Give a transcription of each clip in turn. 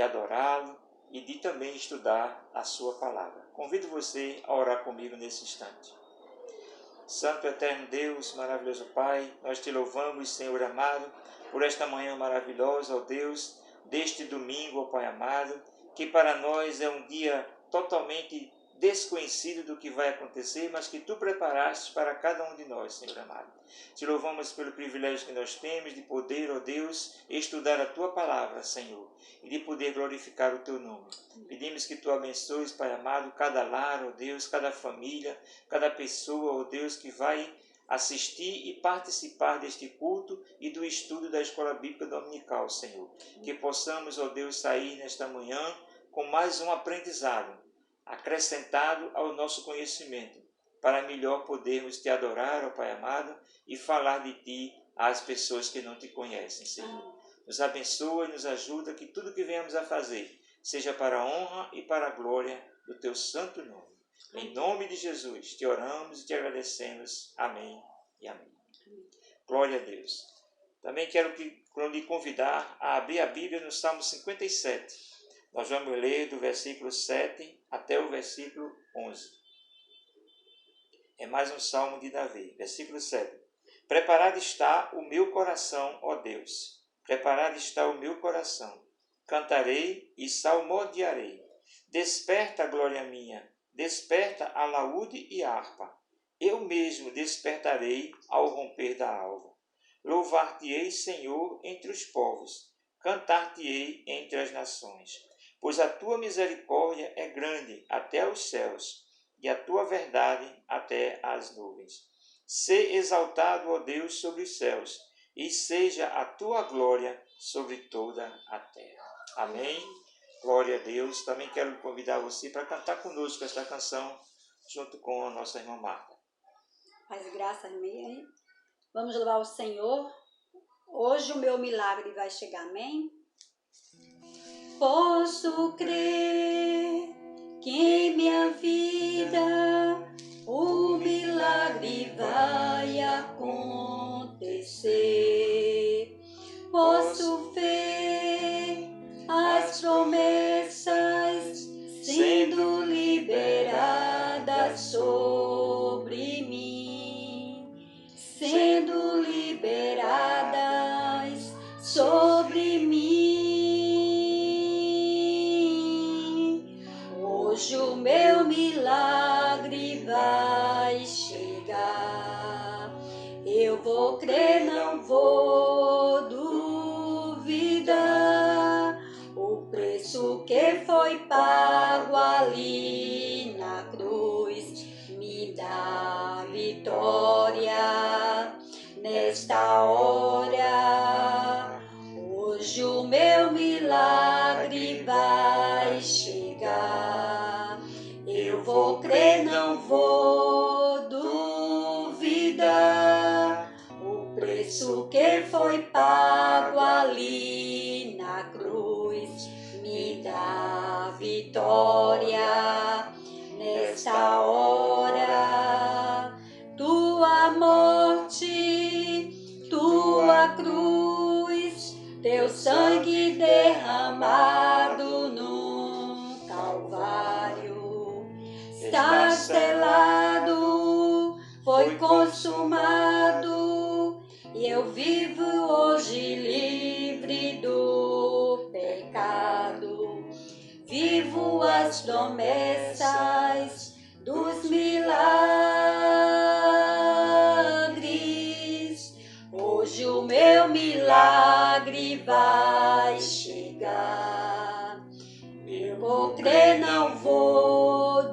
adorá-lo e de também estudar a sua palavra. Convido você a orar comigo nesse instante. Santo eterno Deus, maravilhoso Pai, nós te louvamos, Senhor amado, por esta manhã maravilhosa, ó Deus, deste domingo, ó Pai amado, que para nós é um dia totalmente desconhecido do que vai acontecer, mas que Tu preparaste para cada um de nós, Senhor amado. Te louvamos pelo privilégio que nós temos de poder, ó Deus, estudar a Tua palavra, Senhor, e de poder glorificar o Teu nome. Pedimos que Tu abençoes, Pai amado, cada lar, ó Deus, cada família, cada pessoa, ó Deus, que vai assistir e participar deste culto e do estudo da Escola Bíblica Dominical, Senhor. Que possamos, ó Deus, sair nesta manhã com mais um aprendizado, acrescentado ao nosso conhecimento, para melhor podermos Te adorar, ó Pai amado, e falar de Ti às pessoas que não Te conhecem, Senhor. Nos abençoa e nos ajuda que tudo que venhamos a fazer seja para a honra e para a glória do Teu santo nome. Em nome de Jesus, Te oramos e Te agradecemos. Amém e amém. Glória a Deus. Também quero lhe convidar a abrir a Bíblia no Salmo 57. Nós vamos ler do versículo 7 até o versículo 11. É mais um salmo de Davi. Versículo 7. Preparado está o meu coração, ó Deus. Preparado está o meu coração. Cantarei e salmodiarei. Desperta, glória minha. Desperta a laúde e a harpa. Eu mesmo despertarei ao romper da alva. Louvar-te-ei, Senhor, entre os povos. Cantar-te-ei entre as nações. Pois a tua misericórdia é grande até os céus, e a tua verdade até as nuvens. Sê exaltado, ó Deus, sobre os céus, e seja a tua glória sobre toda a terra. Amém? Glória a Deus. Também quero convidar você para cantar conosco esta canção, junto com a nossa irmã Marta. Paz e graça, amém. Vamos louvar o Senhor. Hoje o meu milagre vai chegar, amém? Posso crer que em minha vida o milagre vai acontecer. Posso ver as promessas sendo liberadas sobre mim, sendo liberadas sobre mim. Hoje o meu milagre vai chegar. Eu vou crer, não vou duvidar. O preço que foi pago ali na cruz me dá vitória nesta hora. Hoje o meu milagre vai chegar. Eu vou crer, não vou duvidar. O preço que foi pago ali na cruz me dá vitória nesta hora. Tua morte, tua cruz, teu sangue derramado no Calvário, está selado, foi consumado, e eu vivo hoje livre do pecado. Vivo as promessas dos milagres. Hoje o meu milagre vai chegar. Eu vou crer, não vou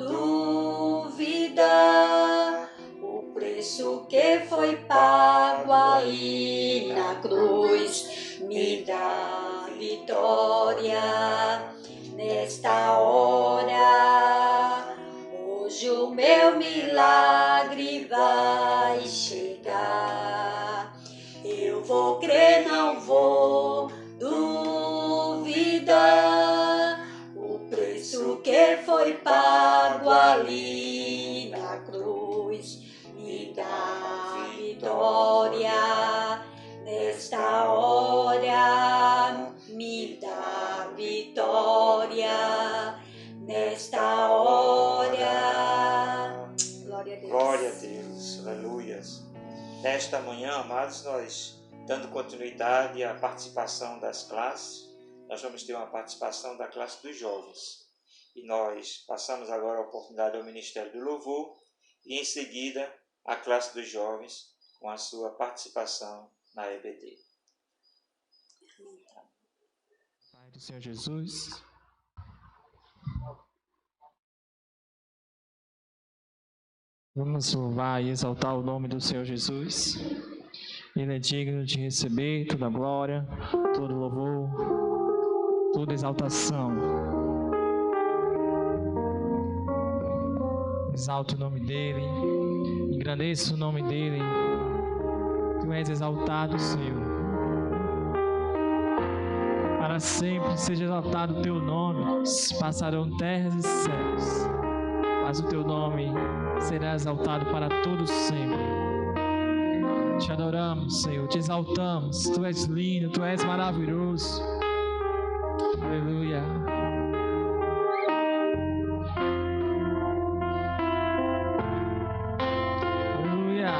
duvidar. O preço que foi pago ali na cruz me dá vitória nesta hora. Hoje o meu milagre vai chegar. Eu vou crer, não vou duvidar. O preço que foi pago ali na cruz me dá vitória nesta hora. Me dá vitória nesta hora. Glória a Deus. Glória a Deus, aleluias. Nesta manhã, amados, nós, dando continuidade à participação das classes, nós vamos ter uma participação da classe dos jovens. E nós passamos agora a oportunidade ao Ministério do Louvor e, em seguida, a classe dos jovens com a sua participação na EBD. Pai do Senhor Jesus, vamos louvar e exaltar o nome do Senhor Jesus. Ele é digno de receber toda a glória, todo louvor, toda exaltação. Exalto o nome dEle, engrandeço o nome dEle. Tu és exaltado, Senhor. Para sempre seja exaltado o Teu nome. Passarão terras e céus, mas o Teu nome será exaltado para todos sempre. Te adoramos, Senhor, te exaltamos. Tu és lindo, Tu és maravilhoso. Aleluia. Aleluia.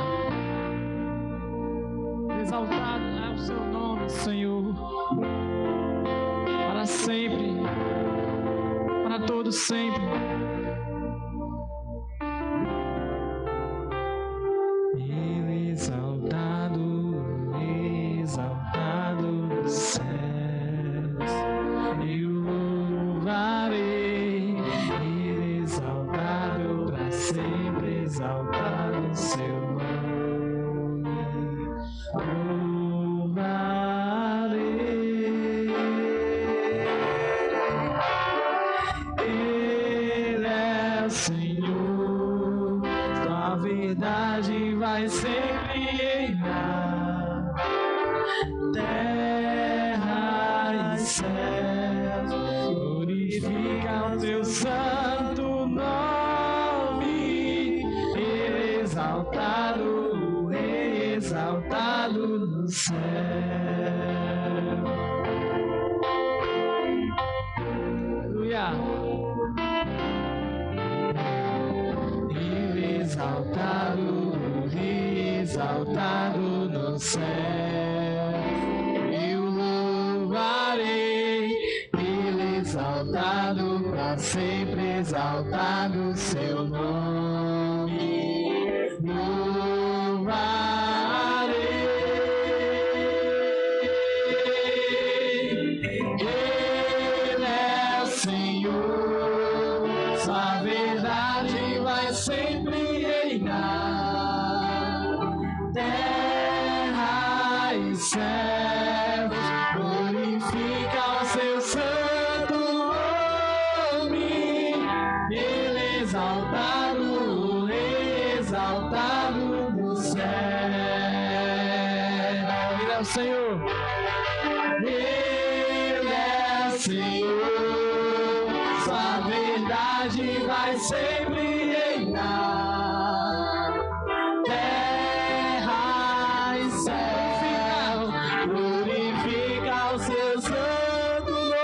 Exaltado é o Seu nome, Senhor, para sempre, para todos sempre. Exaltado no céu, eu louvarei. Ele exaltado para sempre, exaltado Seu nome. Louvarei. Ele é o Senhor, Sua verdade vai sempre reinar. Terra e céus, glorifica o Seu santo nome. Ele é exaltado, exaltado no céu. Ele é o Senhor. Ele é o Senhor, Sua verdade vai sempre reinar. Terra e céu, glorifica o Seu santo nome,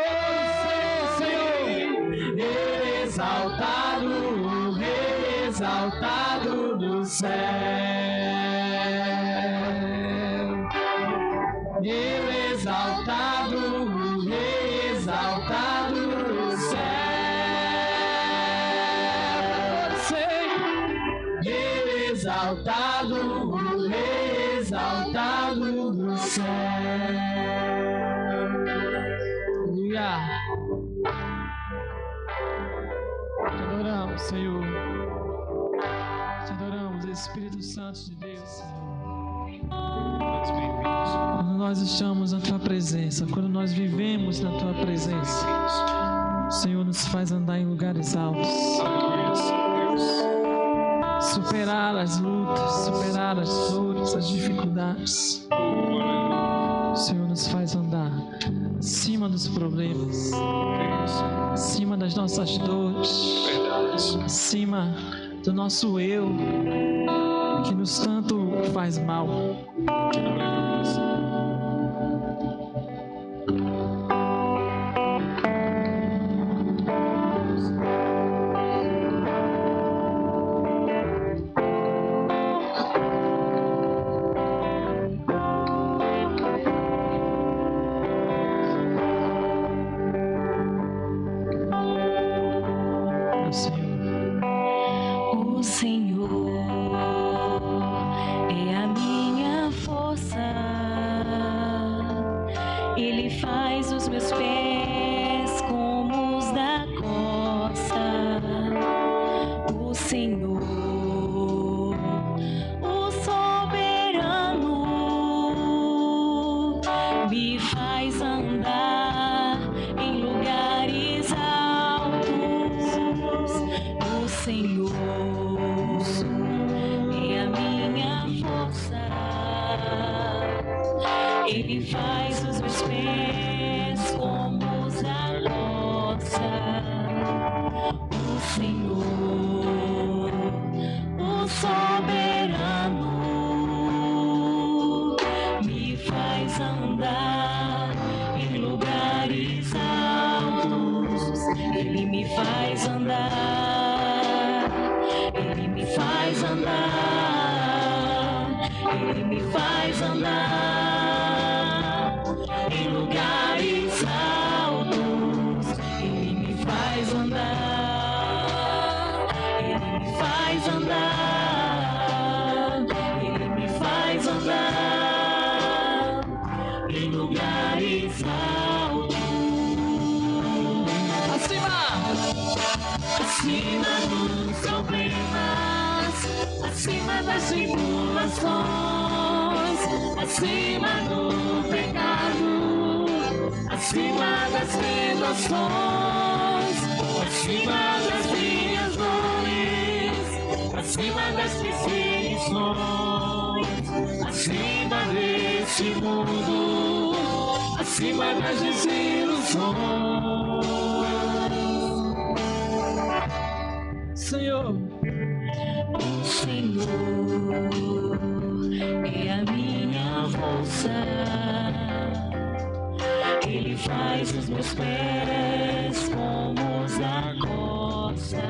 Senhor. Ele é exaltado, exaltado no céu. Ele é exaltado, exaltado no céu. Ele é exaltado, exaltado no céu. Aleluia. Te adoramos, Senhor. Te adoramos, Espírito Santo de Deus, Senhor. Quando nós estamos na Tua presença, quando nós vivemos na Tua presença, o Senhor nos faz andar em lugares altos, superar as lutas, superar as dores, as dificuldades. O Senhor nos faz andar acima dos problemas, acima das nossas dores, acima do nosso eu, que nos tanto faz mal. Ele faz os meus pés como os da roça. O Senhor, o soberano, me faz andar em lugares altos. Ele me faz andar, Ele me faz andar, Ele me faz andar em lugares altos. Ele me faz andar, Ele me faz andar, Ele me faz andar em lugares altos. Acima dos problemas, acima das tribulações, acima do pecado, acima das tentações, acima das minhas dores, acima das perseguições, acima desse mundo, acima das desilusões. Senhor, o Senhor é a minha força. Ele faz os meus pés como os da costa.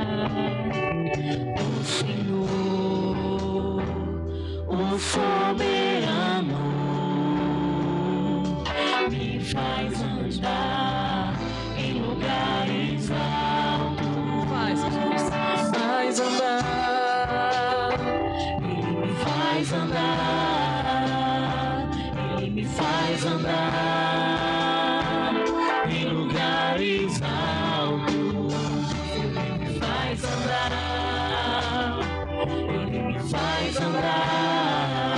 O Senhor, o soberano, me faz andar em lugares altos. Faz andar, Ele me faz andar, Ele me faz andar em lugares altos. Ele me faz andar, Ele me faz andar,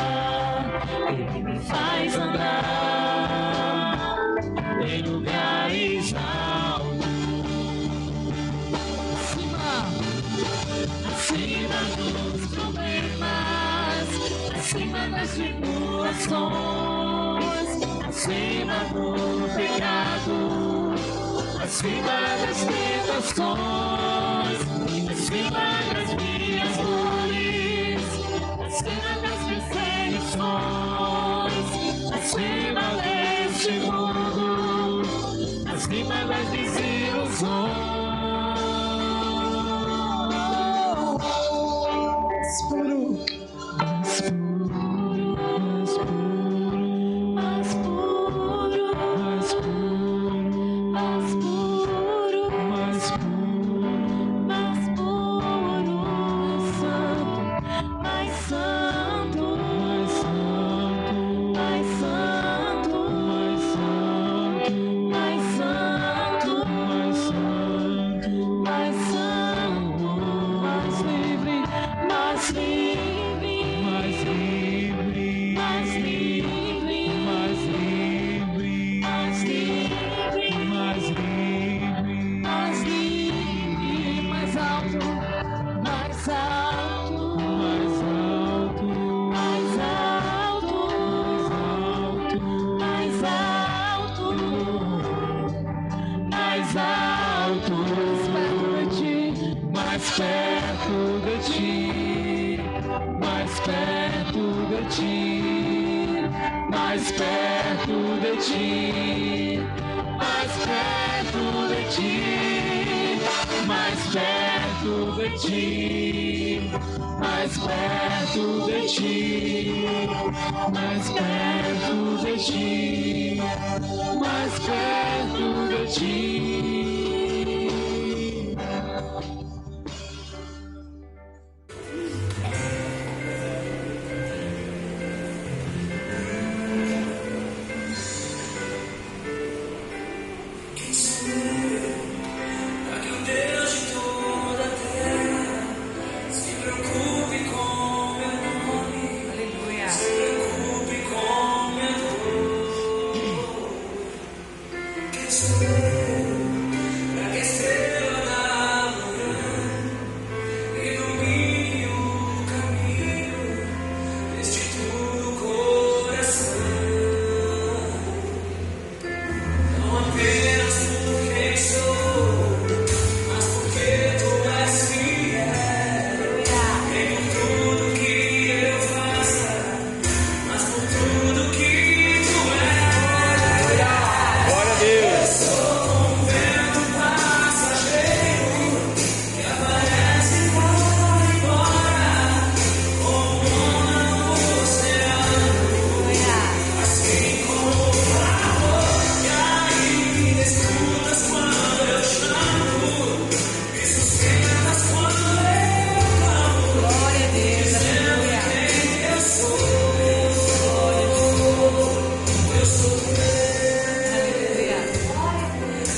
Ele me faz andar em lugares altos. Acima dos problemas, acima das tribulações, acima do pecado, acima das tentações, acima das minhas dores, acima das perseguições, acima deste mundo, acima das desilusões. Aleluia.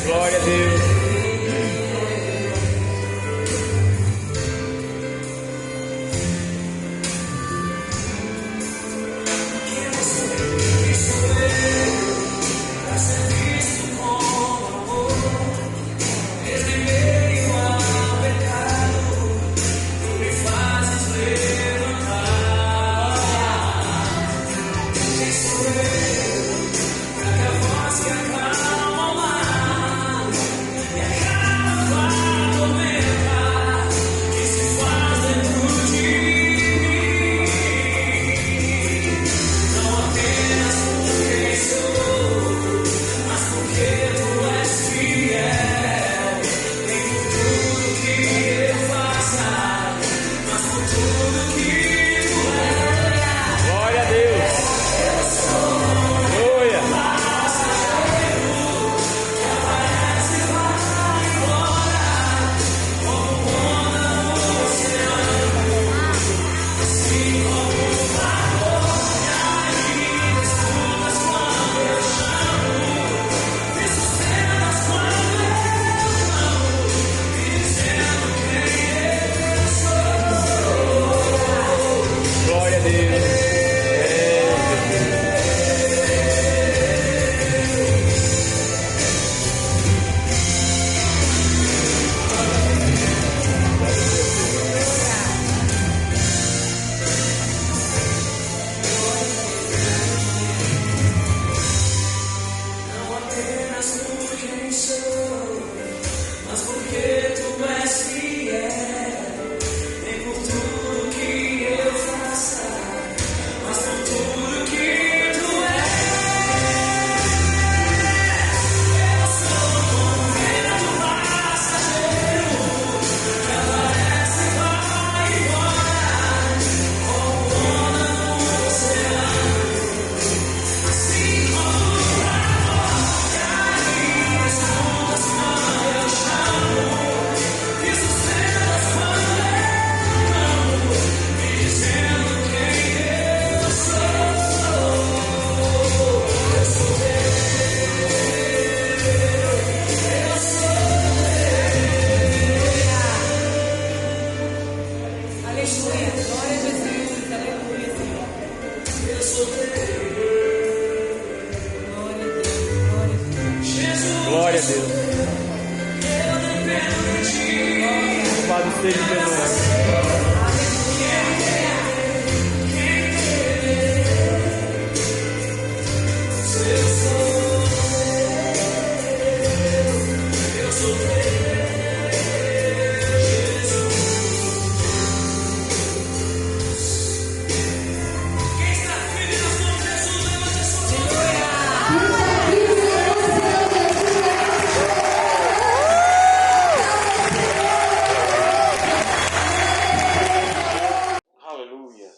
Glória a Deus. Glória a Deus. Louvado seja teu nome.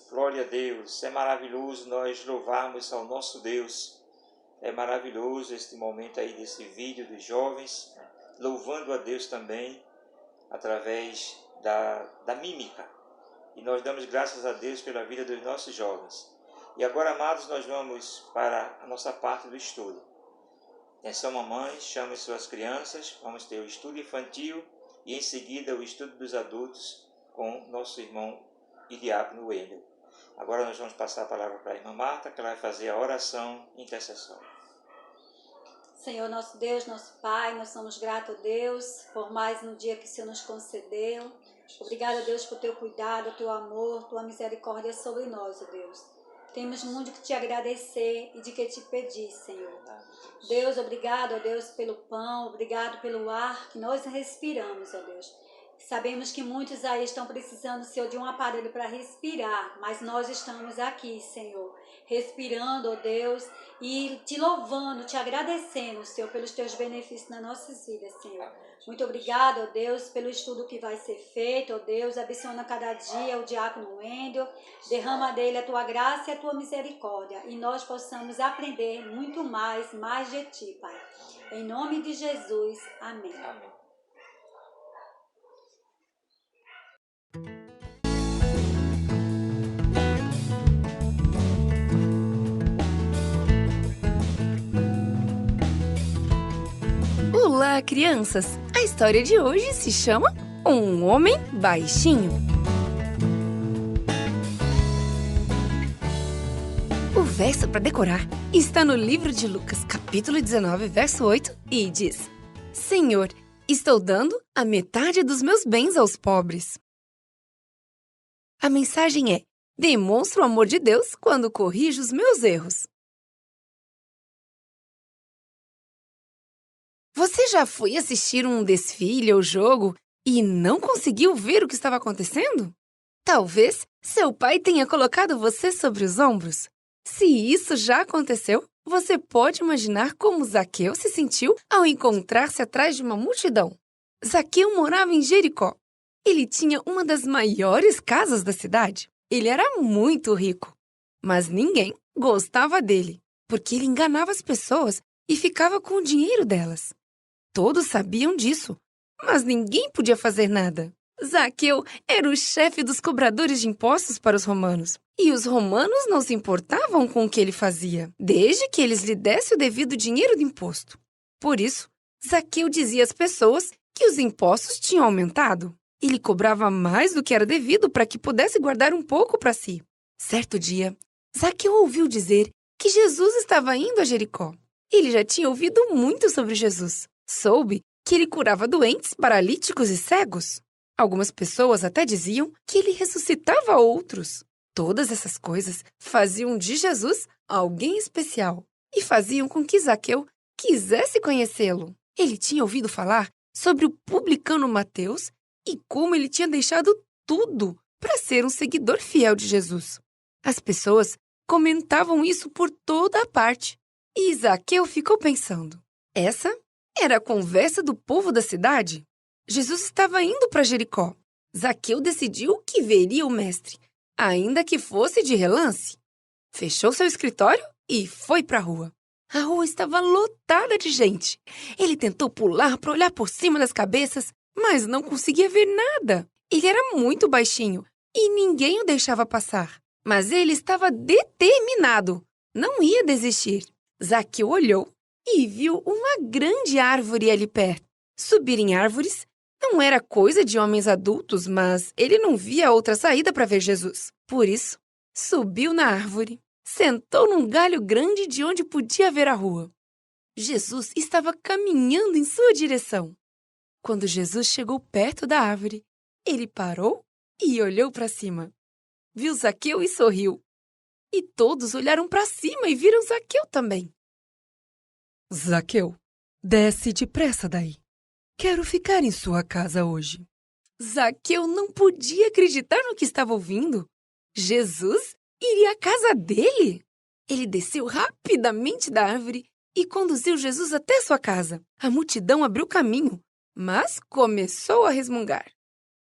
Glória a Deus, é maravilhoso nós louvarmos ao nosso Deus. É maravilhoso este momento aí desse vídeo dos jovens, louvando a Deus também através da mímica. E nós damos graças a Deus pela vida dos nossos jovens. E agora, amados, nós vamos para a nossa parte do estudo. Atenção, mamães, chamem suas crianças, vamos ter o estudo infantil e em seguida o estudo dos adultos com nosso irmão e diácono Wendel. Agora nós vamos passar a palavra para a irmã Marta, que ela vai fazer a oração intercessória. Senhor, nosso Deus, nosso Pai, nós somos gratos a Deus por mais um dia que o Senhor nos concedeu. Obrigada, Deus, por teu cuidado, teu amor, tua misericórdia sobre nós, ó Deus. Temos muito que te agradecer e de que te pedir, Senhor. Deus, obrigado, ó Deus, pelo pão, obrigado pelo ar que nós respiramos, ó Deus. Sabemos que muitos aí estão precisando, Senhor, de um aparelho para respirar, mas nós estamos aqui, Senhor, respirando, ó Deus, e te louvando, te agradecendo, Senhor, pelos teus benefícios nas nossas vidas, Senhor. Muito obrigado, ó Deus, pelo estudo que vai ser feito, ó Deus, abençoa cada dia o diácono Wendel, derrama dele a tua graça e a tua misericórdia, e nós possamos aprender muito mais de ti, Pai. Em nome de Jesus, amém. Amém. O Olá, crianças! A história de hoje se chama Um Homem Baixinho. O verso para decorar está no livro de Lucas, capítulo 19, verso 8, e diz: Senhor, estou dando a metade dos meus bens aos pobres. A mensagem é: demonstro o amor de Deus quando corrijo os meus erros. Você já foi assistir um desfile ou jogo e não conseguiu ver o que estava acontecendo? Talvez seu pai tenha colocado você sobre os ombros. Se isso já aconteceu, você pode imaginar como Zaqueu se sentiu ao encontrar-se atrás de uma multidão. Zaqueu morava em Jericó. Ele tinha uma das maiores casas da cidade. Ele era muito rico, mas ninguém gostava dele, porque ele enganava as pessoas e ficava com o dinheiro delas. Todos sabiam disso, mas ninguém podia fazer nada. Zaqueu era o chefe dos cobradores de impostos para os romanos, e os romanos não se importavam com o que ele fazia, desde que eles lhe dessem o devido dinheiro do imposto. Por isso, Zaqueu dizia às pessoas que os impostos tinham aumentado. Ele cobrava mais do que era devido para que pudesse guardar um pouco para si. Certo dia, Zaqueu ouviu dizer que Jesus estava indo a Jericó. Ele já tinha ouvido muito sobre Jesus. Soube que ele curava doentes, paralíticos e cegos. Algumas pessoas até diziam que ele ressuscitava outros. Todas essas coisas faziam de Jesus alguém especial e faziam com que Zaqueu quisesse conhecê-lo. Ele tinha ouvido falar sobre o publicano Mateus e como ele tinha deixado tudo para ser um seguidor fiel de Jesus. As pessoas comentavam isso por toda a parte. E Zaqueu ficou pensando: essa era a conversa do povo da cidade? Jesus estava indo para Jericó. Zaqueu decidiu que veria o mestre, ainda que fosse de relance. Fechou seu escritório e foi para a rua. A rua estava lotada de gente. Ele tentou pular para olhar por cima das cabeças, mas não conseguia ver nada. Ele era muito baixinho e ninguém o deixava passar. Mas ele estava determinado. Não ia desistir. Zaqueu olhou e viu uma grande árvore ali perto. Subir em árvores não era coisa de homens adultos, mas ele não via outra saída para ver Jesus. Por isso, subiu na árvore, sentou num galho grande de onde podia ver a rua. Jesus estava caminhando em sua direção. Quando Jesus chegou perto da árvore, ele parou e olhou para cima. Viu Zaqueu e sorriu. E todos olharam para cima e viram Zaqueu também. Zaqueu, desce depressa daí. Quero ficar em sua casa hoje. Zaqueu não podia acreditar no que estava ouvindo. Jesus iria à casa dele? Ele desceu rapidamente da árvore e conduziu Jesus até sua casa. A multidão abriu caminho, mas começou a resmungar.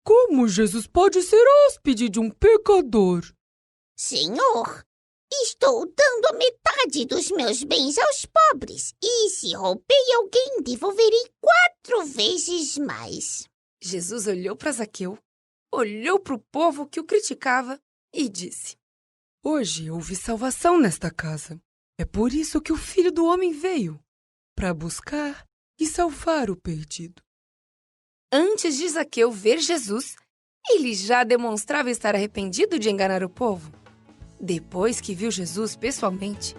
Como Jesus pode ser hóspede de um pecador? Senhor, estou dando a metade dos meus bens aos pobres, e se roubei alguém, devolverei 4 vezes mais. Jesus olhou para Zaqueu, olhou para o povo que o criticava e disse: Hoje houve salvação nesta casa. É por isso que o Filho do Homem veio, para buscar e salvar o perdido. Antes de Zaqueu ver Jesus, ele já demonstrava estar arrependido de enganar o povo. Depois que viu Jesus pessoalmente,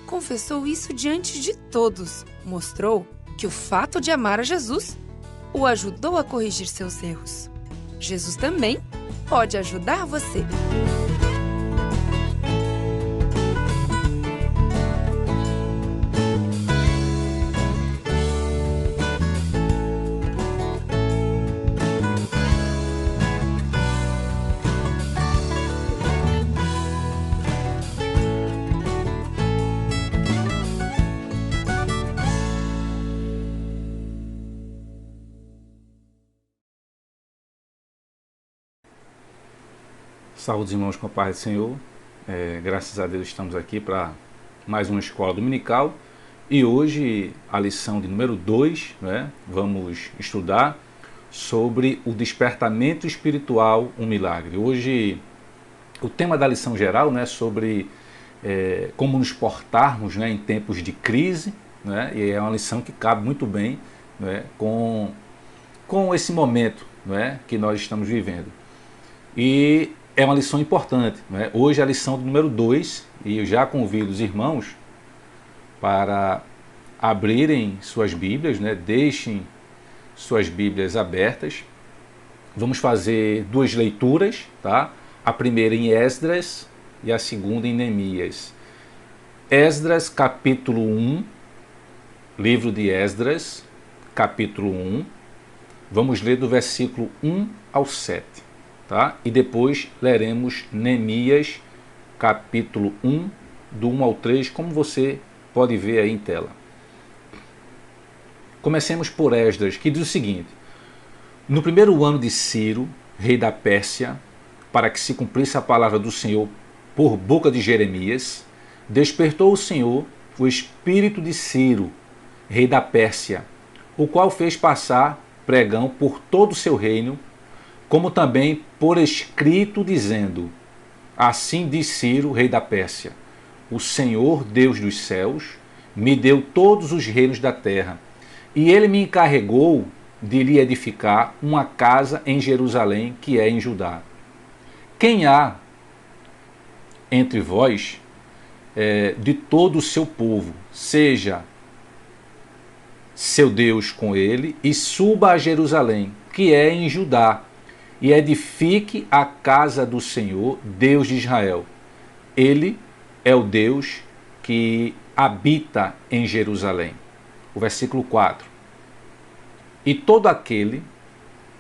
confessou isso diante de todos. Mostrou que o fato de amar a Jesus o ajudou a corrigir seus erros. Jesus também pode ajudar você. Saúde, irmãos, com a paz do Senhor. Graças a Deus estamos aqui para mais uma escola dominical. E hoje a lição de número 2, né? Vamos estudar sobre o despertamento espiritual, um milagre. Hoje o tema da lição geral, né, sobre como nos portarmos, né, em tempos de crise, né? E é uma lição que cabe muito bem não é, com esse momento, não é, que nós estamos vivendo. E é uma lição importante. Não é? Hoje é a lição número 2, e eu já convido os irmãos para abrirem suas Bíblias, né? Deixem suas Bíblias abertas. Vamos fazer 2 leituras, tá? A primeira em Esdras e a segunda em Neemias. Esdras, capítulo 1, livro de Esdras, capítulo 1. Vamos ler do versículo 1 ao 7, tá? E depois leremos Neemias, capítulo 1, do 1 ao 3, como você pode ver aí em tela. Comecemos por Esdras, que diz o seguinte: no primeiro ano de Ciro, rei da Pérsia, para que se cumprisse a palavra do Senhor por boca de Jeremias, despertou o Senhor o espírito de Ciro, rei da Pérsia, o qual fez passar pregão por todo o seu reino, como também por escrito, dizendo: assim diz Ciro, rei da Pérsia: o Senhor, Deus dos céus, me deu todos os reinos da terra, e ele me encarregou de lhe edificar uma casa em Jerusalém, que é em Judá. Quem há entre vós de todo o seu povo, seja seu Deus com ele, e suba a Jerusalém, que é em Judá, e edifique a casa do Senhor, Deus de Israel. Ele é o Deus que habita em Jerusalém. O versículo 4. E todo aquele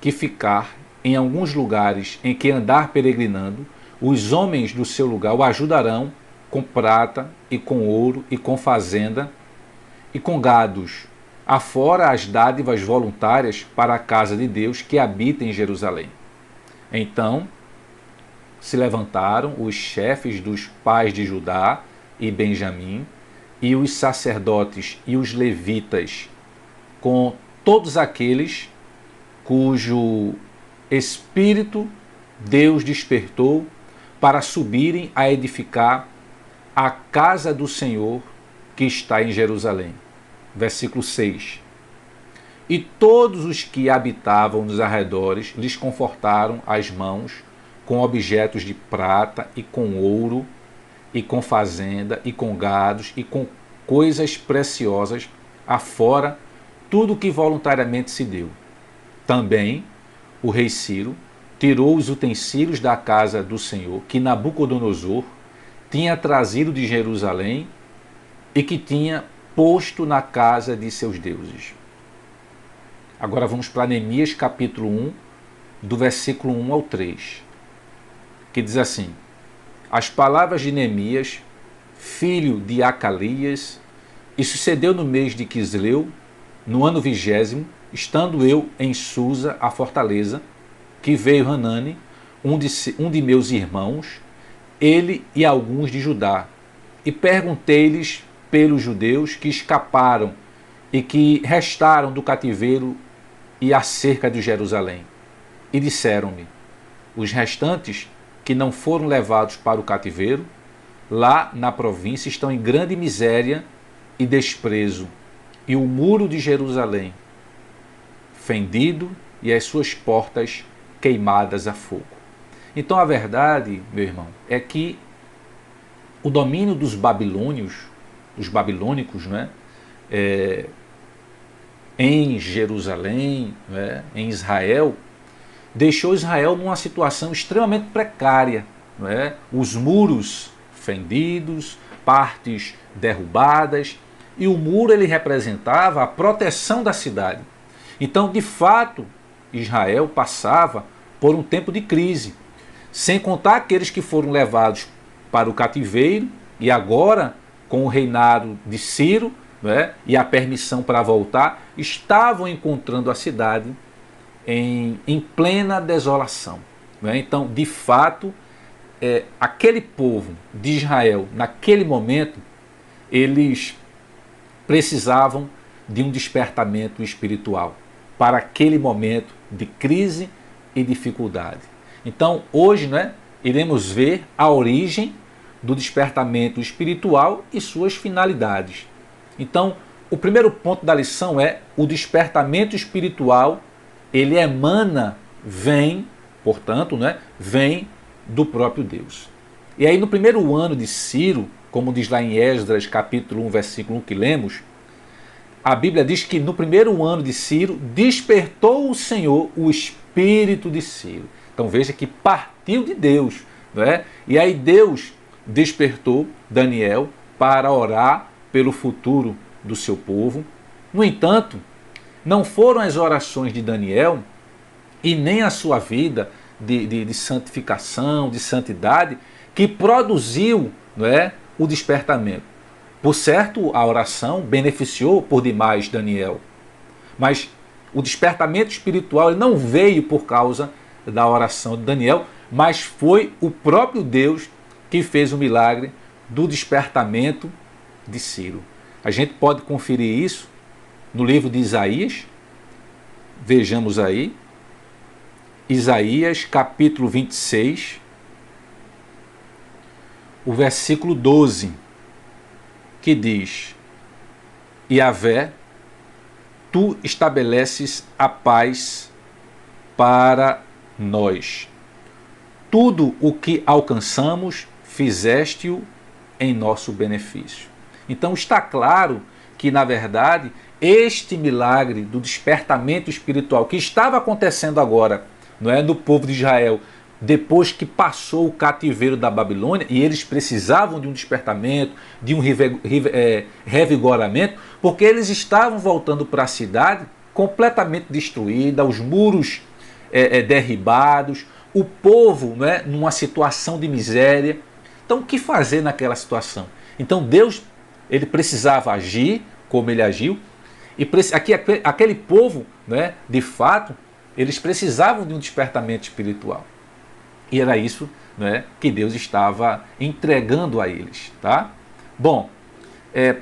que ficar em alguns lugares em que andar peregrinando, os homens do seu lugar o ajudarão com prata e com ouro e com fazenda e com gados, afora as dádivas voluntárias para a casa de Deus que habita em Jerusalém. Então se levantaram os chefes dos pais de Judá e Benjamim, e os sacerdotes e os levitas, com todos aqueles cujo espírito Deus despertou para subirem a edificar a casa do Senhor que está em Jerusalém. Versículo 6. E todos os que habitavam nos arredores lhes confortaram as mãos com objetos de prata e com ouro, e com fazenda, e com gados, e com coisas preciosas, afora tudo que voluntariamente se deu. Também o rei Ciro tirou os utensílios da casa do Senhor, que Nabucodonosor tinha trazido de Jerusalém, e que tinha posto na casa de seus deuses. Agora vamos para Neemias capítulo 1, do versículo 1 ao 3, que diz assim: as palavras de Neemias, filho de Acalias, e sucedeu no mês de Quisleu, no ano 20º, estando eu em Susa, a fortaleza, que veio Hanani, um de meus irmãos, ele e alguns de Judá, e perguntei-lhes pelos judeus que escaparam e que restaram do cativeiro e acerca de Jerusalém. E disseram-me: os restantes que não foram levados para o cativeiro, lá na província, estão em grande miséria e desprezo, e o muro de Jerusalém fendido e as suas portas queimadas a fogo. Então a verdade, meu irmão, é que o domínio dos babilônios, os babilônicos, né, em Jerusalém, né, em Israel, deixou Israel numa situação extremamente precária. Não é? Os muros fendidos, partes derrubadas, e o muro ele representava a proteção da cidade. Então, de fato, Israel passava por um tempo de crise, sem contar aqueles que foram levados para o cativeiro e agora, com o reinado de Ciro, não é? E a permissão para voltar, estavam encontrando a cidade em plena desolação. Não é? Então, de fato, aquele povo de Israel, naquele momento, eles precisavam de um despertamento espiritual para aquele momento de crise e dificuldade. Então, hoje, né, iremos ver a origem do despertamento espiritual e suas finalidades. Então, o primeiro ponto da lição é o despertamento espiritual, ele emana, vem, portanto, né, vem do próprio Deus. E aí no primeiro ano de Ciro, como diz lá em Esdras, capítulo 1, versículo 1 que lemos, a Bíblia diz que no primeiro ano de Ciro, despertou o Senhor o espírito de Ciro. Então veja que partiu de Deus, não é? E aí Deus despertou Daniel para orar pelo futuro do seu povo. No entanto, não foram as orações de Daniel e nem a sua vida de santificação, de santidade, que produziu, não é, o despertamento. Por certo, a oração beneficiou por demais Daniel, mas o despertamento espiritual ele não veio por causa da oração de Daniel, mas foi o próprio Deus que fez o milagre do despertamento de Ciro. A gente pode conferir isso no livro de Isaías. Vejamos aí, Isaías capítulo 26, o versículo 12, que diz: Yahvé, tu estabeleces a paz para nós. Tudo o que alcançamos, fizeste-o em nosso benefício. Então está claro que, na verdade, este milagre do despertamento espiritual que estava acontecendo agora, não é, no povo de Israel, depois que passou o cativeiro da Babilônia, e eles precisavam de um despertamento, de um revigoramento, porque eles estavam voltando para a cidade completamente destruída, os muros derribados, o povo, não é, numa situação de miséria. Então o que fazer naquela situação? Então Deus, ele precisava agir como ele agiu, e aquele povo, né, de fato, eles precisavam de um despertamento espiritual. E era isso, né, que Deus estava entregando a eles. Tá? Bom,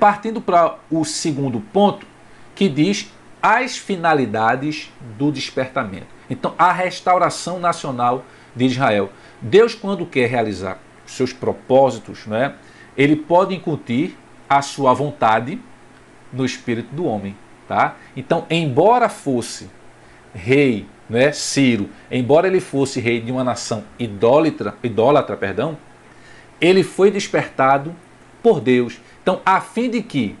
partindo para o segundo ponto, que diz as finalidades do despertamento. Então, a restauração nacional de Israel. Deus, quando quer realizar os seus propósitos, né, ele pode incutir a sua vontade no espírito do homem. Tá? Então, embora fosse rei, né, Ciro, embora ele fosse rei de uma nação idólatra, ele foi despertado por Deus. Então, a fim de que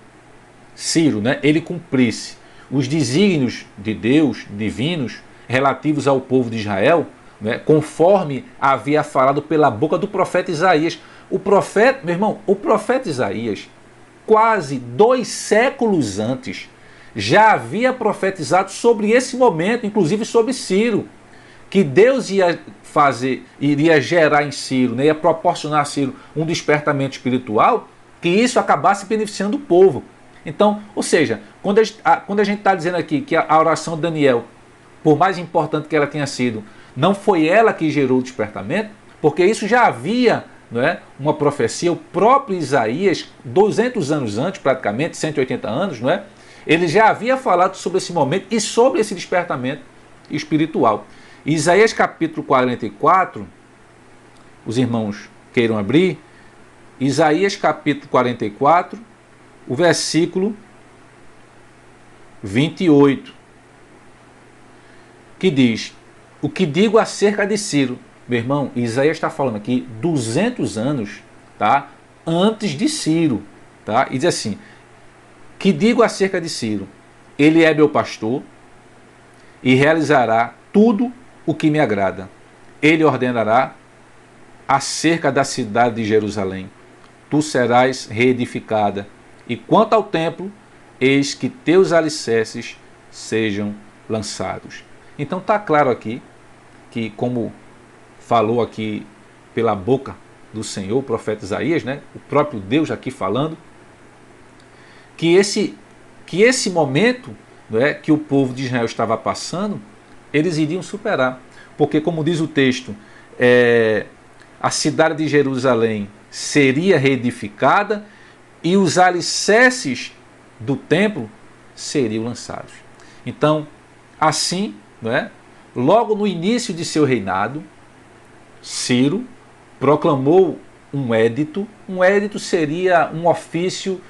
Ciro, né, ele cumprisse os desígnios de Deus, divinos, relativos ao povo de Israel, né, conforme havia falado pela boca do profeta Isaías. O profeta, meu irmão, o profeta Isaías, quase 2 séculos antes, já havia profetizado sobre esse momento, inclusive sobre Ciro, que Deus iria gerar em Ciro, né, ia proporcionar a Ciro um despertamento espiritual, que isso acabasse beneficiando o povo. Então, ou seja, quando a gente está dizendo aqui que a oração de Daniel, por mais importante que ela tenha sido, não foi ela que gerou o despertamento, porque isso já havia, não é, uma profecia, o próprio Isaías, 200 anos antes, praticamente, 180 anos, não é? Ele já havia falado sobre esse momento e sobre esse despertamento espiritual. Isaías capítulo 44, os irmãos queiram abrir, Isaías capítulo 44, o versículo 28, que diz: o que digo acerca de Ciro, meu irmão, Isaías está falando aqui 200 anos, tá, antes de Ciro, tá? E diz assim: que digo acerca de Ciro, ele é meu pastor e realizará tudo o que me agrada. Ele ordenará acerca da cidade de Jerusalém: tu serás reedificada, e quanto ao templo, eis que teus alicerces sejam lançados. Então está claro aqui que, como falou aqui pela boca do Senhor, o profeta Isaías, né, o próprio Deus aqui falando, que esse momento, né, que o povo de Israel estava passando, eles iriam superar. Porque, como diz o texto, a cidade de Jerusalém seria reedificada e os alicerces do templo seriam lançados. Então, assim, né, logo no início de seu reinado, Ciro proclamou um edito. Um edito seria um ofício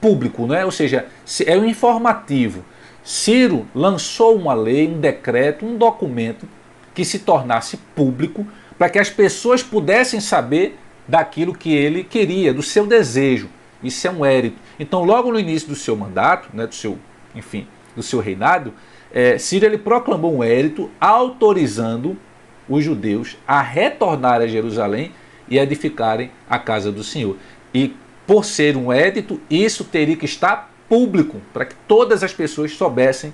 público, né? Ou seja, é um informativo. Ciro lançou uma lei, um decreto, um documento que se tornasse público para que as pessoas pudessem saber daquilo que ele queria, do seu desejo. Isso é um edito. Então, logo no início do seu mandato, né, do seu reinado, Ciro ele proclamou um edito autorizando os judeus a retornar a Jerusalém e edificarem a casa do Senhor. E por ser um edito, isso teria que estar público, para que todas as pessoas soubessem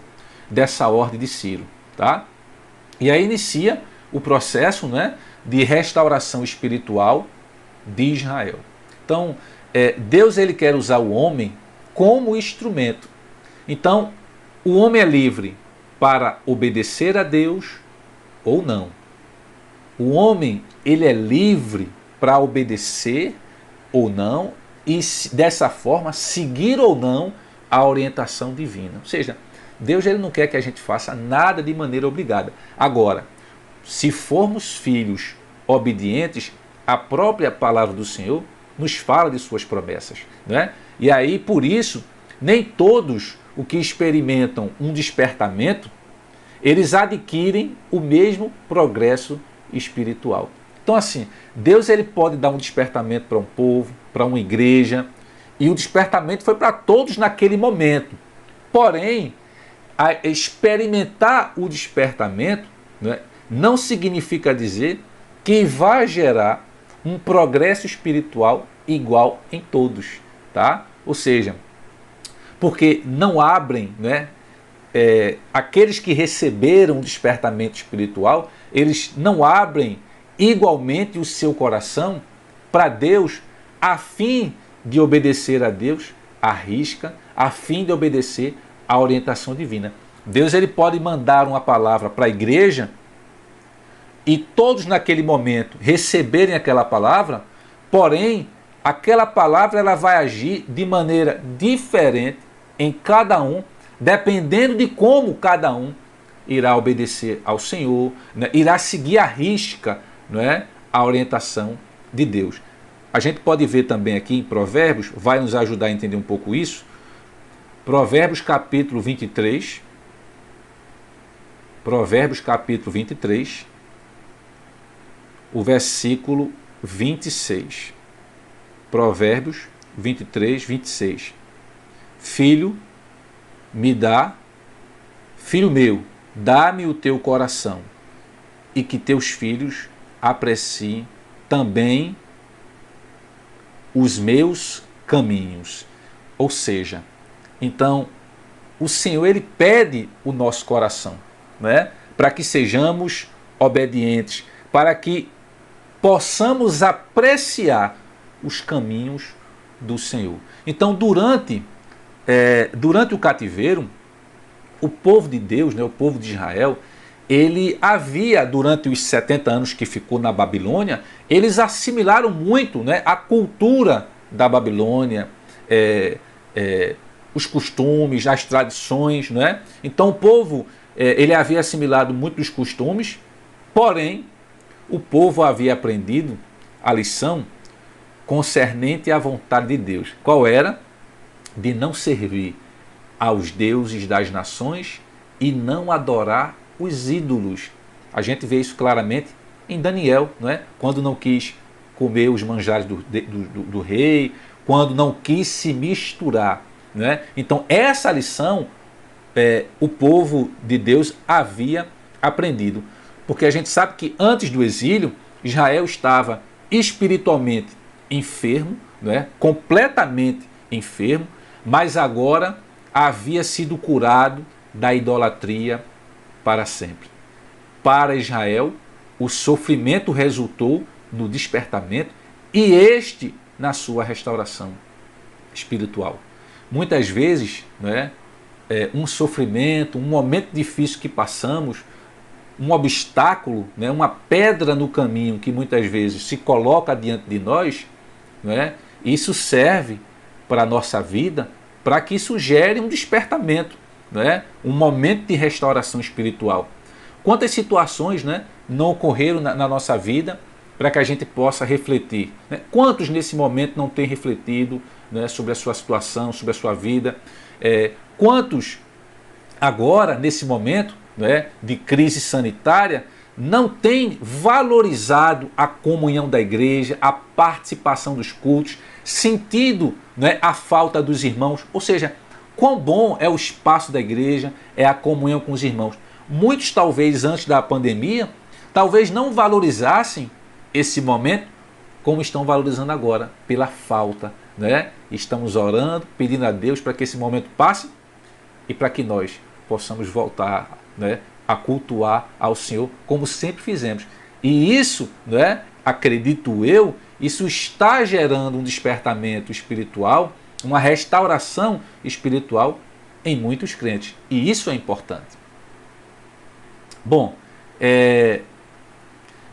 dessa ordem de Ciro. Tá? E aí inicia o processo, né, de restauração espiritual de Israel. Então, Deus ele quer usar o homem como instrumento. Então, o homem é livre para obedecer a Deus ou não. O homem ele é livre para obedecer ou não e dessa forma seguir ou não a orientação divina. Ou seja, Deus ele não quer que a gente faça nada de maneira obrigada. Agora, se formos filhos obedientes, a própria palavra do Senhor nos fala de suas promessas, né? E aí, por isso, nem todos os que experimentam um despertamento, eles adquirem o mesmo progresso espiritual. Então, assim, Deus ele pode dar um despertamento para um povo, para uma igreja, e o despertamento foi para todos naquele momento. Porém, experimentar o despertamento, né, não significa dizer que vai gerar um progresso espiritual igual em todos. Tá? Ou seja, porque não abrem, né, aqueles que receberam o despertamento espiritual, eles não abrem igualmente o seu coração para Deus, a fim de obedecer a Deus à risca, a fim de obedecer à orientação divina. Deus ele pode mandar uma palavra para a igreja e todos naquele momento receberem aquela palavra, porém, aquela palavra ela vai agir de maneira diferente em cada um, dependendo de como cada um irá obedecer ao Senhor, né? Irá seguir à risca, né, a orientação de Deus. A gente pode ver também aqui em Provérbios, vai nos ajudar a entender um pouco isso. Provérbios capítulo 23. Provérbios capítulo 23, o versículo 26. Provérbios 23, 26. Filho meu, dá-me o teu coração, e que teus filhos apreciem também os meus caminhos. Ou seja, então, o Senhor ele pede o nosso coração, né, para que sejamos obedientes, para que possamos apreciar os caminhos do Senhor. Então, durante o cativeiro, o povo de Deus, né, o povo de Israel, ele havia, durante os 70 anos que ficou na Babilônia, eles assimilaram muito, né, a cultura da Babilônia, os costumes, as tradições, né? Então o povo ele havia assimilado muito dos costumes, porém o povo havia aprendido a lição concernente à vontade de Deus. Qual era? De não servir aos deuses das nações e não adorar os ídolos. A gente vê isso claramente em Daniel, não é? Quando não quis comer os manjares do rei, quando não quis se misturar. Não é? Então essa lição o povo de Deus havia aprendido. Porque a gente sabe que antes do exílio, Israel estava espiritualmente enfermo, não é? Completamente enfermo, mas agora havia sido curado da idolatria para sempre. Para Israel, o sofrimento resultou no despertamento e este na sua restauração espiritual. Muitas vezes, né, um sofrimento, um momento difícil que passamos, um obstáculo, né, uma pedra no caminho que muitas vezes se coloca diante de nós, né, isso serve para a nossa vida, para que isso gere um despertamento, né, um momento de restauração espiritual. Quantas situações, né, não ocorreram na nossa vida para que a gente possa refletir, né? Quantos nesse momento não têm refletido né, sobre a sua situação, sobre a sua vida. Quantos agora, nesse momento, né, de crise sanitária, não têm valorizado a comunhão da igreja, a participação dos cultos, sentido, né, a falta dos irmãos? Ou seja, quão bom é o espaço da igreja, é a comunhão com os irmãos. Muitos, talvez, antes da pandemia, talvez não valorizassem esse momento como estão valorizando agora, pela falta, né? Estamos orando, pedindo a Deus para que esse momento passe e para que nós possamos voltar, né, a cultuar ao Senhor como sempre fizemos. E isso, né, acredito eu, isso está gerando um despertamento espiritual, uma restauração espiritual em muitos crentes. E isso é importante. Bom,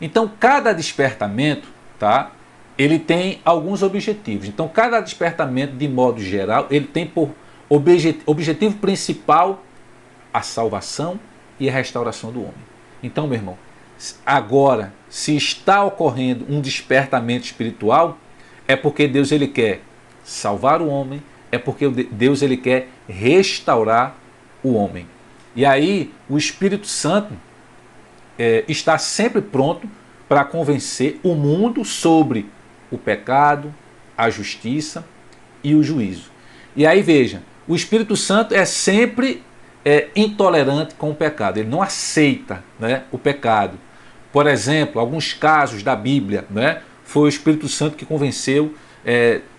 então cada despertamento, tá, ele tem alguns objetivos. Então cada despertamento, de modo geral, ele tem por objetivo principal a salvação e a restauração do homem. Então, meu irmão, agora, se está ocorrendo um despertamento espiritual, é porque Deus ele quer salvar o homem, é porque Deus ele quer restaurar o homem. E aí o Espírito Santo está sempre pronto para convencer o mundo sobre o pecado, a justiça e o juízo. E aí veja, o Espírito Santo é sempre intolerante com o pecado, ele não aceita, né, o pecado. Por exemplo, alguns casos da Bíblia, né, foi o Espírito Santo que convenceu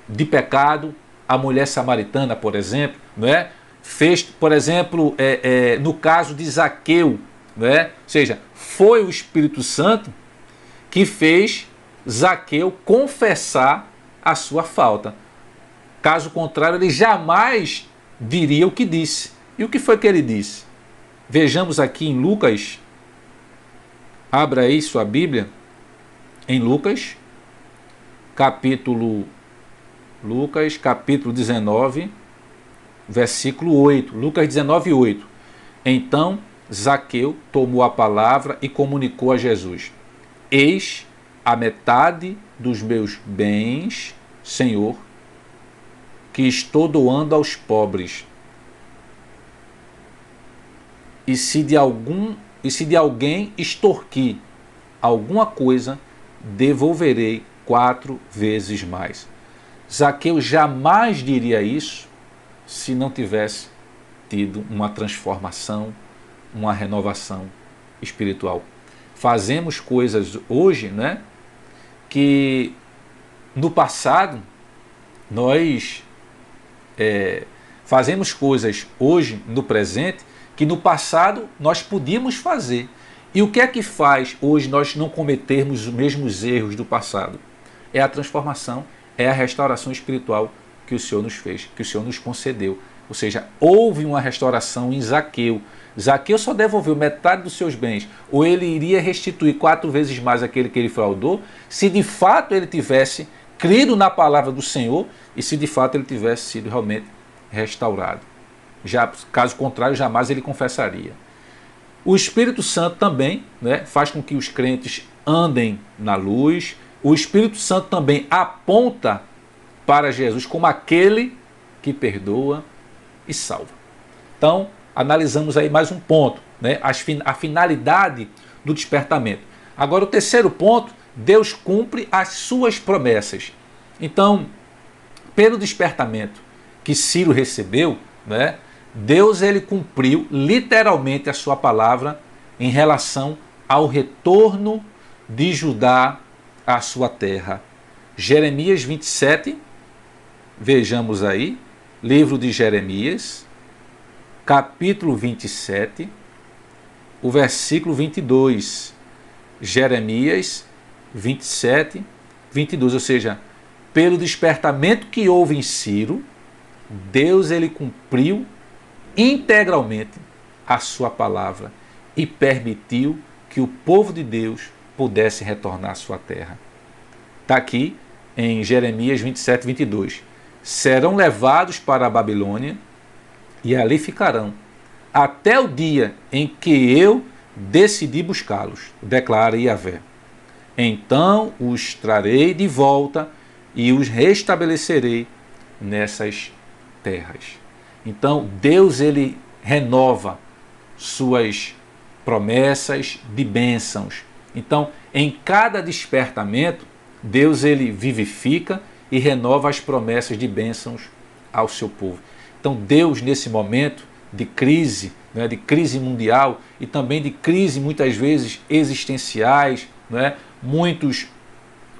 de pecado a mulher samaritana, por exemplo, né? Fez, por exemplo, no caso de Zaqueu, né? Ou seja, foi o Espírito Santo que fez Zaqueu confessar a sua falta. Caso contrário, ele jamais diria o que disse. E o que foi que ele disse? Vejamos aqui em Lucas, abra aí sua Bíblia, em Lucas, capítulo 19, versículo 8. Lucas 19, 8. Então Zaqueu tomou a palavra e comunicou a Jesus: Eis a metade dos meus bens, Senhor, que estou doando aos pobres. E se de alguém extorquir alguma coisa, devolverei 4 vezes mais. Zaqueu jamais diria isso se não tivesse tido uma transformação, uma renovação espiritual. Fazemos coisas hoje, né, que no passado nós fazemos coisas hoje, no presente, que no passado nós podíamos fazer. E o que é que faz hoje nós não cometermos os mesmos erros do passado? É a transformação, é a restauração espiritual que o Senhor nos fez, que o Senhor nos concedeu. Ou seja, houve uma restauração em Zaqueu. Zaqueu só devolveu metade dos seus bens, ou ele iria restituir 4 vezes mais aquele que ele fraudou, se de fato ele tivesse crido na palavra do Senhor e se de fato ele tivesse sido realmente restaurado. Já, caso contrário, jamais ele confessaria. O Espírito Santo também, né, faz com que os crentes andem na luz. O Espírito Santo também aponta para Jesus como aquele que perdoa e salva. Então, analisamos aí mais um ponto, né, a finalidade do despertamento. Agora, o terceiro ponto, Deus cumpre as suas promessas. Então, pelo despertamento que Ciro recebeu, né, Deus ele cumpriu literalmente a sua palavra em relação ao retorno de Judá à sua terra. Jeremias 27, vejamos aí, livro de Jeremias, capítulo 27, o versículo 22. Jeremias 27, 22, ou seja, pelo despertamento que houve em Ciro, Deus ele cumpriu integralmente a sua palavra e permitiu que o povo de Deus pudesse retornar à sua terra. Está aqui em Jeremias 27, 22. Serão levados para a Babilônia e ali ficarão até o dia em que eu decidi buscá-los, declara Yahvé. Então os trarei de volta e os restabelecerei nessas terras. Então, Deus ele renova suas promessas de bênçãos. Então, em cada despertamento, Deus ele vivifica e renova as promessas de bênçãos ao seu povo. Então, Deus, nesse momento de crise, né, de crise mundial e também de crise muitas vezes existenciais, né, muitos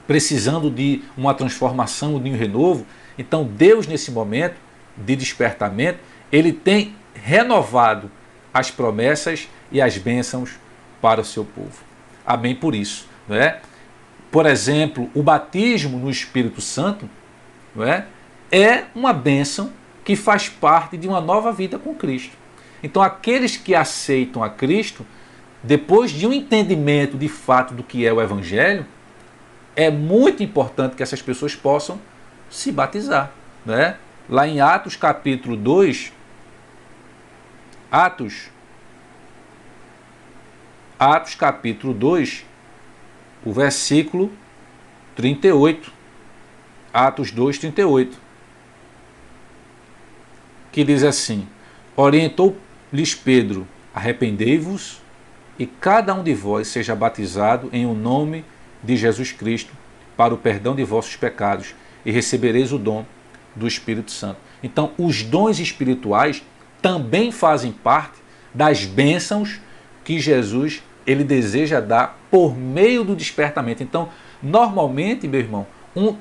precisando de uma transformação, de um renovo. Então, Deus, nesse momento de despertamento, ele tem renovado as promessas e as bênçãos para o seu povo. Amém por isso. Não é? Por exemplo, o batismo no Espírito Santo, não é uma bênção que faz parte de uma nova vida com Cristo. Então, aqueles que aceitam a Cristo, depois de um entendimento de fato do que é o Evangelho, é muito importante que essas pessoas possam se batizar. Né? Lá em Atos capítulo 2, Atos capítulo 2, o versículo 38. Atos 2, 38. Que diz assim: orientou-lhes Pedro, arrependei-vos e cada um de vós seja batizado em o nome de Jesus Cristo para o perdão de vossos pecados e recebereis o dom do Espírito Santo. Então, os dons espirituais também fazem parte das bênçãos que Jesus ele deseja dar por meio do despertamento. Então, normalmente, meu irmão,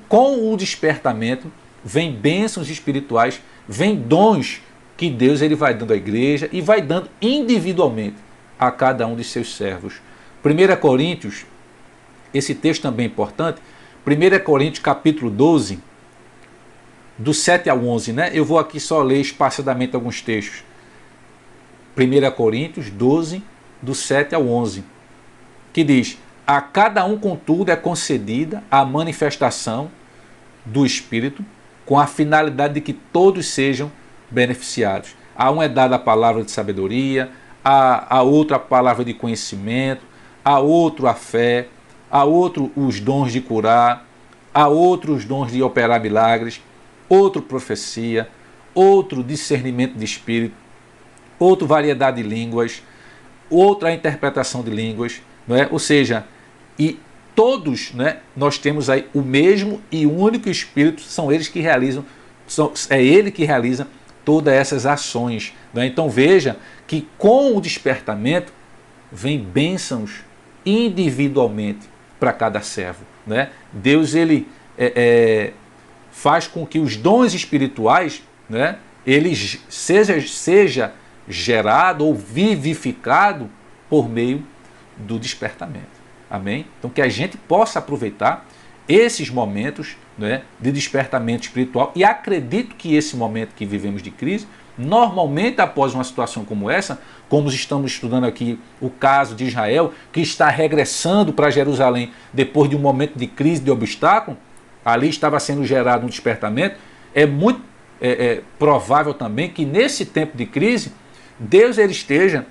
com o despertamento vem bênçãos espirituais, vem dons que Deus ele vai dando à igreja e vai dando individualmente a cada um de seus servos. 1 Coríntios, esse texto também é importante, 1 Coríntios capítulo 12, do 7 ao 11, né? Eu vou aqui só ler espaçadamente alguns textos. 1 Coríntios 12, do 7 ao 11, que diz: a cada um, contudo, é concedida a manifestação do Espírito, com a finalidade de que todos sejam beneficiados. A um é dada a palavra de sabedoria, a outro a palavra de conhecimento, a outro a fé, a outro os dons de curar, a outro os dons de operar milagres, outro profecia, outro discernimento de espírito, outro variedade de línguas, outra interpretação de línguas, não é? Ou seja, e todos, né, nós temos aí o mesmo e único Espírito, são eles que realizam, é ele que realiza todas essas ações. Não é? Então veja que com o despertamento vem bênçãos individualmente para cada servo. Né? Deus ele faz com que os dons espirituais, né, eles seja gerado ou vivificado por meio do despertamento. Amém? Então que a gente possa aproveitar esses momentos, né, de despertamento espiritual, e acredito que esse momento que vivemos de crise, normalmente após uma situação como essa, como estamos estudando aqui o caso de Israel, que está regressando para Jerusalém depois de um momento de crise, de obstáculo, ali estava sendo gerado um despertamento, é muito provável também que nesse tempo de crise, Deus ele esteja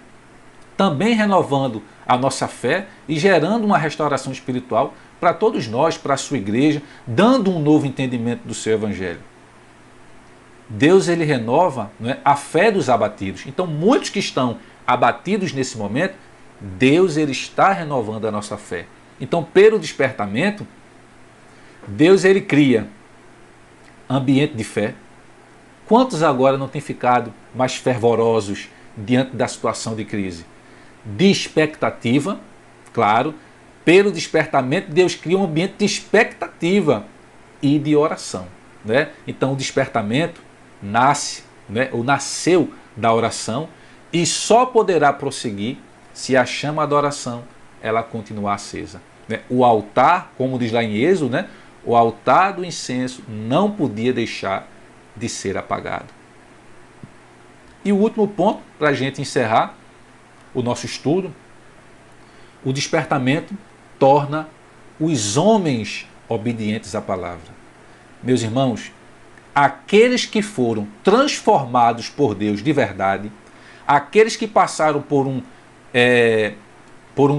também renovando a nossa fé e gerando uma restauração espiritual para todos nós, para a sua igreja, dando um novo entendimento do seu evangelho. Deus ele renova, não é, a fé dos abatidos. Então muitos que estão abatidos nesse momento, Deus ele está renovando a nossa fé. Então pelo despertamento, Deus ele cria ambiente de fé. Quantos agora não têm ficado mais fervorosos diante da situação de crise? De expectativa, claro, pelo despertamento Deus cria um ambiente de expectativa e de oração. Né? Então o despertamento nasce, né, ou nasceu da oração e só poderá prosseguir se a chama da oração ela continuar acesa. Né? O altar, como diz lá em Êxodo, né, o altar do incenso não podia deixar de ser apagado. E o último ponto, para a gente encerrar o nosso estudo, o despertamento torna os homens obedientes à palavra. Meus irmãos, aqueles que foram transformados por Deus de verdade, aqueles que passaram por um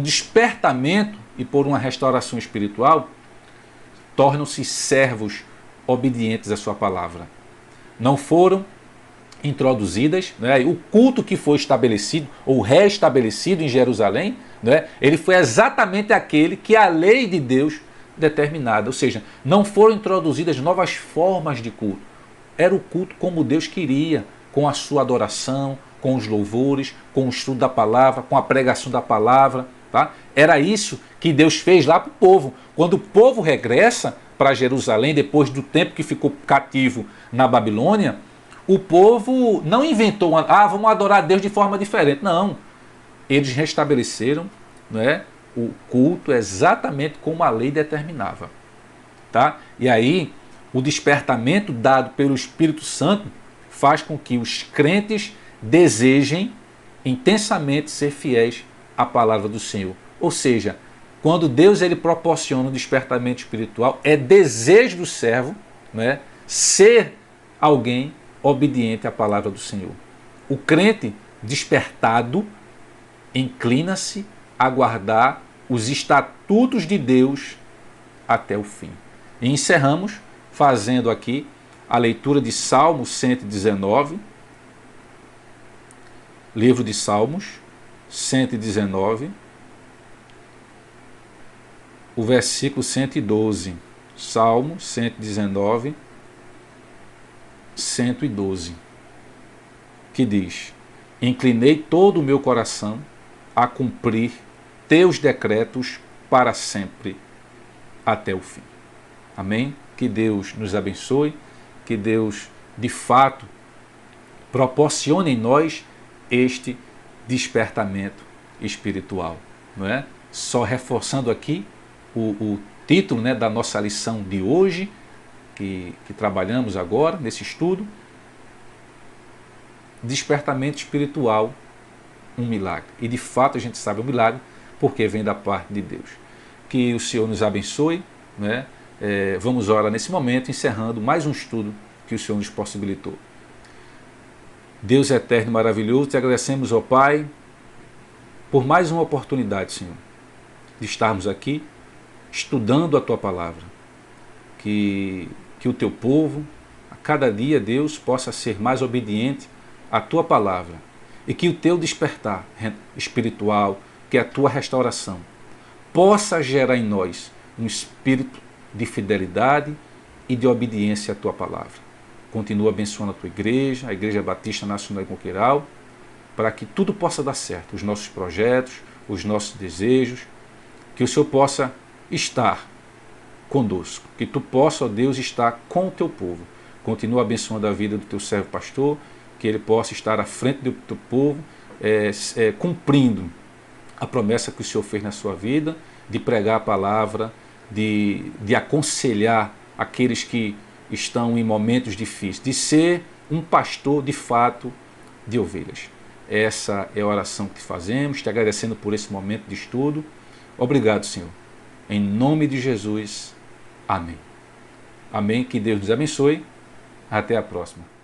despertamento e por uma restauração espiritual, tornam-se servos obedientes à sua palavra. não foram introduzidas, né? O culto que foi estabelecido ou restabelecido em Jerusalém, né? Ele foi exatamente aquele que a lei de Deus determinada, ou seja, não foram introduzidas novas formas de culto. Era o culto como Deus queria, com a sua adoração, com os louvores, com o estudo da palavra, com a pregação da palavra. Tá? Era isso que Deus fez lá para o povo. Quando o povo regressa para Jerusalém, depois do tempo que ficou cativo na Babilônia, o povo não inventou, vamos adorar a Deus de forma diferente. Não, eles restabeleceram, né, o culto exatamente como a lei determinava. Tá? E aí, o despertamento dado pelo Espírito Santo faz com que os crentes desejem intensamente ser fiéis à palavra do Senhor. Ou seja, quando Deus ele proporciona um despertamento espiritual, é desejo do servo, né, ser alguém obediente à palavra do Senhor. O crente despertado inclina-se a guardar os estatutos de Deus até o fim. E encerramos fazendo aqui a leitura de Salmo 119, livro de Salmos 119, o versículo 112. Salmo 119, 112, que diz: inclinei todo o meu coração a cumprir teus decretos para sempre, até o fim. Amém? Que Deus nos abençoe, que Deus, de fato, proporcione em nós este despertamento espiritual. Não é? Só reforçando aqui o título, né, da nossa lição de hoje, que trabalhamos agora nesse estudo: despertamento espiritual, um milagre. E de fato a gente sabe o milagre porque vem da parte de Deus. Que o Senhor nos abençoe, né? Vamos orar nesse momento, encerrando mais um estudo que o Senhor nos possibilitou. Deus eterno e maravilhoso, te agradecemos, ó Pai, por mais uma oportunidade, Senhor, de estarmos aqui estudando a Tua Palavra. Que o Teu povo, a cada dia, Deus, possa ser mais obediente à Tua Palavra e que o Teu despertar espiritual, que a Tua restauração, possa gerar em nós um espírito de fidelidade e de obediência à Tua Palavra. Continua abençoando a Tua igreja, a Igreja Batista Nacional e Coqueiral, para que tudo possa dar certo, os nossos projetos, os nossos desejos, que o Senhor possa estar conosco, que Tu possa, ó Deus, estar com o Teu povo. Continua abençoando a vida do Teu servo pastor, que ele possa estar à frente do Teu povo, cumprindo a promessa que o Senhor fez na sua vida, de pregar a palavra, de aconselhar aqueles que estão em momentos difíceis, de ser um pastor de fato de ovelhas. Essa é a oração que te fazemos, te agradecendo por esse momento de estudo. Obrigado, Senhor. Em nome de Jesus. Amém. Amém. Que Deus nos abençoe. Até a próxima.